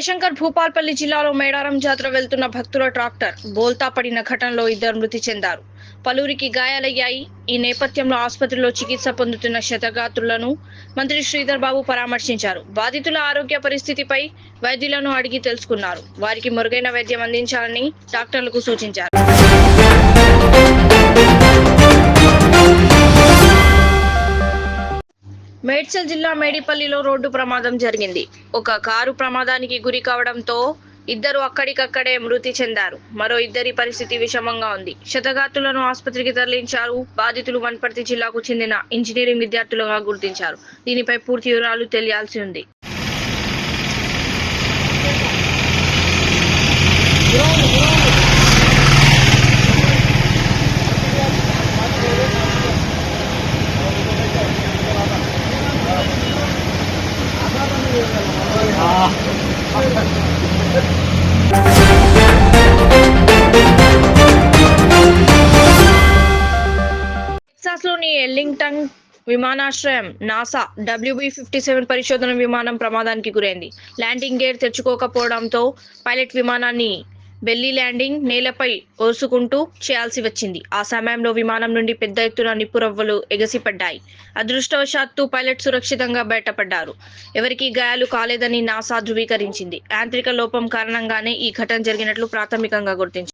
జయశంకర్ భూపాల్పల్లి జిల్లాలో మేడారం జాతర వెళ్తున్న భక్తుల ట్రాక్టర్ బోల్తా పడిన ఘటనలో 2 మృతి చెందారు. పలువురికి గాయాలయ్యాయి. ఈ నేపథ్యంలో ఆసుపత్రిలో చికిత్స పొందుతున్న క్షతగాత్రులను మంత్రి శ్రీధర్ బాబు పరామర్శించారు. బాధితుల ఆరోగ్య పరిస్థితిపై వైద్యులను అడిగి తెలుసుకున్నారు. వారికి మెరుగైన వైద్యం అందించాలని డాక్టర్లకు సూచించారు. మేడ్చల్ జిల్లా మేడిపల్లిలో రోడ్డు ప్రమాదం జరిగింది. ఒక కారు ప్రమాదానికి గురి కావడంతో 2 అక్కడికక్కడే మృతి చెందారు. మరో 2 పరిస్థితి విషమంగా ఉంది. క్షతగాత్రులను ఆసుపత్రికి తరలించారు. బాధితులు వనపర్తి జిల్లాకు చెందిన ఇంజనీరింగ్ విద్యార్థులుగా గుర్తించారు. దీనిపై పూర్తి వివరాలు తెలియాల్సి ఉంది. టెక్సాస్లోని ఎర్లింగ్టన్ విమానాశ్రయం నాసా WB-57 పరిశోధన విమానం ప్రమాదానికి గురైంది. ల్యాండింగ్ గేర్ తెరుచుకోకపోవడంతో పైలట్ విమానాన్ని బెల్లీ ల్యాండింగ్ నేలపై ఓసుకుంటూ చేయాల్సి వచ్చింది. ఆ సమయంలో విమానం నుండి పెద్ద ఎత్తున నిప్పురవ్వలు ఎగసిపడ్డాయి. అదృష్టవశాత్తు పైలట్ సురక్షితంగా బయటపడ్డారు. ఎవరికీ గాయాలు కాలేదని నాసా ధృవీకరించింది. యాంత్రిక లోపం కారణంగానే ఈ ఘటన జరిగినట్లు ప్రాథమికంగా గుర్తించారు.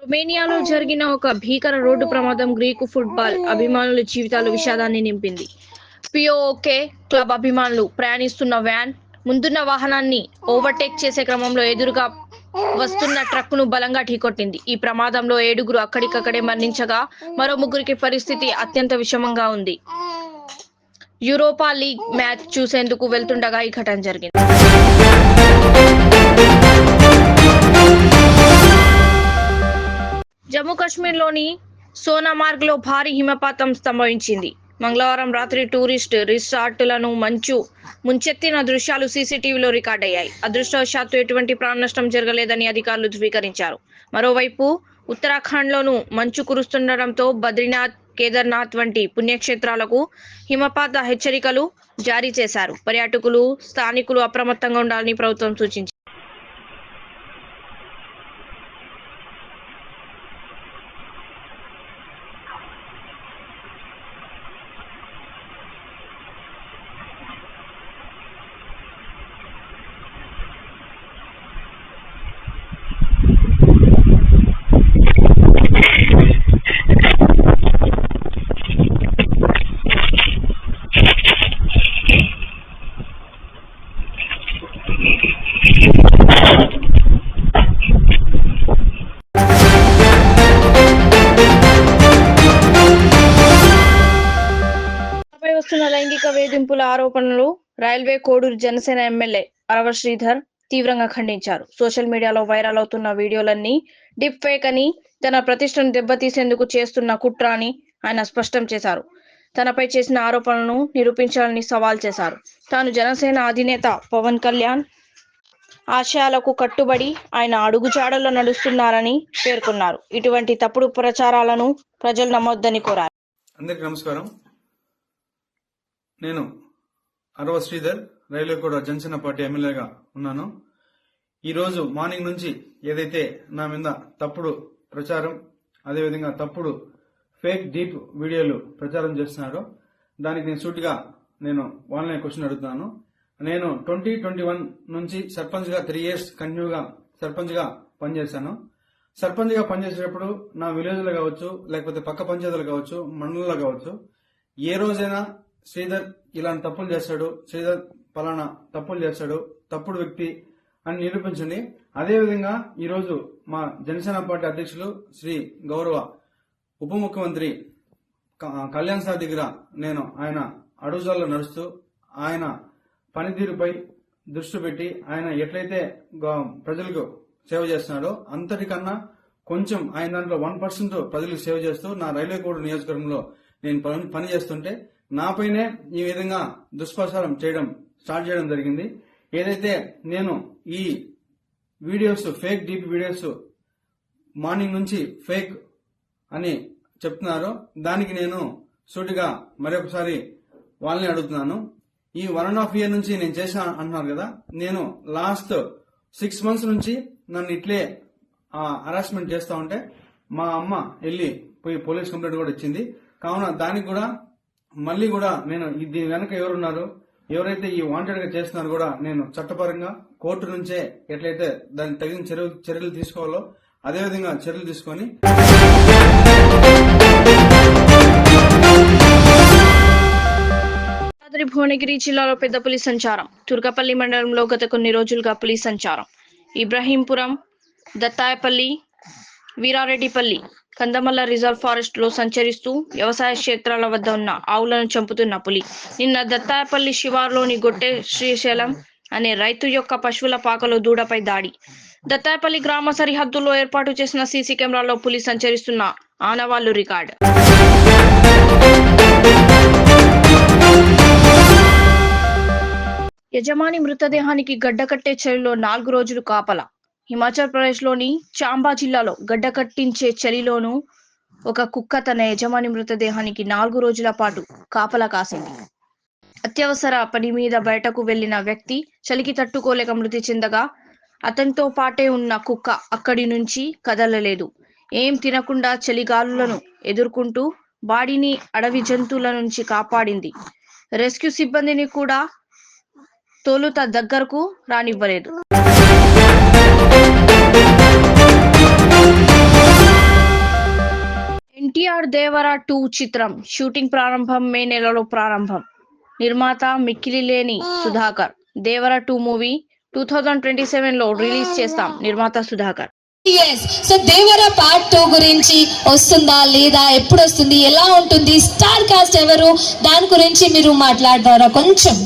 రొమేనియాలో జరిగిన ఒక భీకర రోడ్డు ప్రమాదం గ్రీకు ఫుట్బాల్ అభిమానుల జీవితాలు విషాదాన్ని నింపింది. పిఓకే క్లబ్ అభిమానులు ప్రయాణిస్తున్న వ్యాన్ ముందున్న వాహనాన్ని ఓవర్టేక్ చేసే క్రమంలో ఎదురుగా వస్తున్న ట్రక్కును బలంగా ఢీకొట్టింది. ఈ ప్రమాదంలో 7 అక్కడికక్కడే మరణించగా మరో 3 పరిస్థితి అత్యంత విషమంగా ఉంది. యూరోపా లీగ్ మ్యాచ్ చూసేందుకు వెళ్తుండగా ఈ ఘటన జరిగింది. జమ్మూ కాశ్మీర్లోని సోనామార్గ్లో భారీ హిమపాతం సంభవించింది. మంగళవారం రాత్రి టూరిస్ట్ రిసార్టులను మంచు ముంచెత్తిన దృశ్యాలు సీసీటీవీలో రికార్డయ్యాయి. అదృష్టవశాత్తు ఎటువంటి ప్రాణ నష్టం జరగలేదని అధికారులు ధృవీకరించారు. మరోవైపు ఉత్తరాఖండ్లోనూ మంచు కురుస్తుండటంతో బద్రీనాథ్, కేదార్నాథ్ వంటి పుణ్యక్షేత్రాలకు హిమపాత హెచ్చరికలు జారీ చేశారు. పర్యాటకులు, స్థానికులు అప్రమత్తంగా ఉండాలని ప్రభుత్వం సూచించింది. వస్తున్న లైంగిక వేధింపుల ఆరోపణలు రైల్వే కోడూరు జనసేన ఎమ్మెల్యే అరవ శ్రీధర్ తీవ్రంగా ఖండించారు. సోషల్ మీడియాలో వైరల్ అవుతున్న వీడియోలన్నీ డిప్ ఫేక్ అని, తన ప్రతిష్టను దెబ్బతీసేందుకు చేస్తున్న కుట్ర అని ఆయన స్పష్టం చేశారు. తనపై చేసిన ఆరోపణలను నిరూపించాలని సవాల్ చేశారు. తాను జనసేన అధినేత పవన్ కళ్యాణ్ ఆశయాలకు కట్టుబడి ఆయన అడుగుజాడల్లో నడుస్తున్నారని పేర్కొన్నారు. ఇటువంటి తప్పుడు ప్రచారాలను ప్రజలు నమ్మొద్దని కోరారు. అందరికీ నమస్కారం. నేను అరవ శ్రీధర్, రైల్వే కోడ జనసేన పార్టీ ఎమ్మెల్యేగా ఉన్నాను. ఈరోజు మార్నింగ్ నుంచి ఏదైతే నా మీద తప్పుడు ప్రచారం, అదేవిధంగా తప్పుడు ఫేక్ డీప్ వీడియోలు ప్రచారం చేస్తున్నారో దానికి నేను సూటిగా వాళ్ళనే క్వశ్చన్ అడుగుతున్నాను. నేను 2021 నుంచి సర్పంచ్ గా 3 years కంటిన్యూగా సర్పంచ్ గా పనిచేశాను. సర్పంచ్ గా పనిచేసేటప్పుడు నా విలేజ్ లో కావచ్చు, లేకపోతే పక్క పంచాయతీలు కావచ్చు, మండలంలో కావచ్చు, ఏ రోజైనా శ్రీధర్ ఇలాంటి తప్పులు చేస్తాడు, శ్రీధర్ పలానా తప్పులు చేస్తాడు, తప్పుడు వ్యక్తి అని నిరూపించండి. అదేవిధంగా ఈరోజు మా జనసేన పార్టీ అధ్యక్షులు శ్రీ గౌరవ ఉప ముఖ్యమంత్రి కళ్యాణ్ సార్ దగ్గర నేను ఆయన అడుగుజాల్లో నడుస్తూ ఆయన పనితీరుపై దృష్టి పెట్టి ఆయన ఎట్లయితే ప్రజలకు సేవ చేస్తున్నాడో అంతటికన్నా కొంచెం ఆయన దాంట్లో 1% ప్రజలకు సేవ చేస్తూ నా రైల్వే కోడ్ నియోజకవర్గంలో నేను పని చేస్తుంటే నాపైనే ఈ విధంగా దుష్ప్రచారం స్టార్ట్ చేయడం జరిగింది. ఏదైతే నేను ఈ videos fake DP videos morning నుంచి ఫేక్ అని చెప్తున్నారో దానికి నేను సూటిగా మరొకసారి వాళ్ళని అడుగుతున్నాను. ఈ 1.5 year నుంచి నేను చేశా అంటున్నారు కదా, నేను లాస్ట్ 6 months నుంచి నన్ను ఇట్లే హరాస్మెంట్ చేస్తా ఉంటే మా అమ్మ వెళ్ళి పోయి పోలీస్ కంప్లైంట్ కూడా ఇచ్చింది. కావున దానికి కూడా మళ్ళీ కూడా నేను దీని వెనక ఎవరున్నారు, ఎవరైతే ఈ వాంటెడ్ గా చేస్తున్నారో కూడా నేను చట్టపరంగా కోర్టు నుంచే ఎట్లయితే దానికి తగిన చర్యలు తీసుకోవాలో అదేవిధంగా చర్యలు తీసుకొని భువనగిరి జిల్లాలో పెద్ద పులి సంచారం. తుర్కపల్లి మండలంలో గత కొన్ని రోజులుగా పులి సంచారం. ఇబ్రహీంపురం, దత్తాయపల్లి, వీరారెడ్డిపల్లి, కందమల్ల రిజర్వ్ ఫారెస్ట్ లో సంచరిస్తూ వ్యవసాయ క్షేత్రాల వద్ద ఉన్న ఆవులను చంపుతున్న పులి నిన్న దత్తాయపల్లి శివారులోని గొట్టె శ్రీశైలం అనే రైతు యొక్క పశువుల పాకలో దూడపై దాడి. దత్తాయపల్లి గ్రామ సరిహద్దుల్లో ఏర్పాటు చేసిన సీసీ కెమెరాలో పులి సంచరిస్తున్న ఆనవాళ్లు రికార్డ్. యజమాని మృతదేహానికి గడ్డకట్టే చలిలో 4 రోజులు కాపలా. హిమాచల్ ప్రదేశ్ లోని చాంబా జిల్లాలో గడ్డకట్టించే చలిలోనూ ఒక కుక్క తన యజమాని మృతదేహానికి 4 రోజుల పాటు కాపలా కాసింది. అత్యవసర పని మీద బయటకు వెళ్లిన వ్యక్తి చలికి తట్టుకోలేక మృతి చెందగా అతనితో పాటే ఉన్న కుక్క అక్కడి నుంచి కదలలేదు. ఏం తినకుండా చలిగాలులను ఎదుర్కొంటూ బాడీని అడవి జంతువుల నుంచి కాపాడింది. రెస్క్యూ సిబ్బందిని కూడా తోలుత దగ్గరకు రానివ్వలేదు. ఎన్టీఆర్ దేవర 2 చిత్రం షూటింగ్ ప్రారంభం మే నెలలో ప్రారంభం. నిర్మాత మిక్కిలిలేని సుధాకర్. దేవర 2 మూవీ 2027 లో రిలీజ్ చేస్తాం. నిర్మాత సుధాకర్. సో దేవర పార్ట్ 2 గురించి వస్తుందా లేదా, ఎప్పుడు వస్తుంది, ఎలా ఉంటుంది, స్టార్ కాస్ట్ ఎవరు, దాని గురించి మీరు మాట్లాడతారా కొంచెం?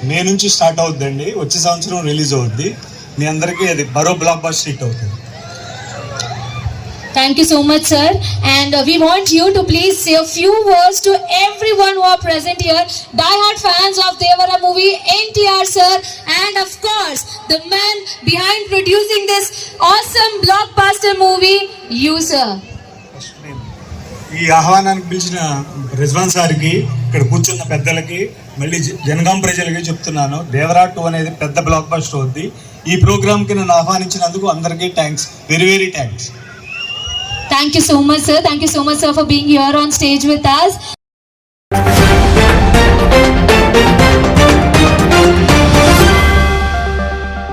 మే నుంచి స్టార్ట్ అవుతుందండి, వచ్చే సంవత్సరం రిలీజ్ అవుద్ది. మీ అందరికీ అది మరో బ్లాక్ బస్టర్ హిట్ అవుతుంది. Thank you so much, sir. And we want you to please say a few words to everyone who are present here, die-hard fans of Devara movie, NTR sir, and of course, the man behind producing this awesome blockbuster movie, you sir. ఈ ఆహ్వానానికి పిలిచిన రిజ్వాన్ సార్కి, ఇక్కడ కూర్చున్న పెద్దలకి, మళ్ళీ జనగాం ప్రజలకి చెప్తున్నాను, దేవరా 2 అనేది పెద్ద బ్లాక్ బస్టర్ అవుద్ది. ఈ ప్రోగ్రామ్కి నన్ను ఆహ్వానించినందుకు అందరికీ thanks, very very thanks. Thank you so much, sir. Thank you so much, sir, for being here on stage with us.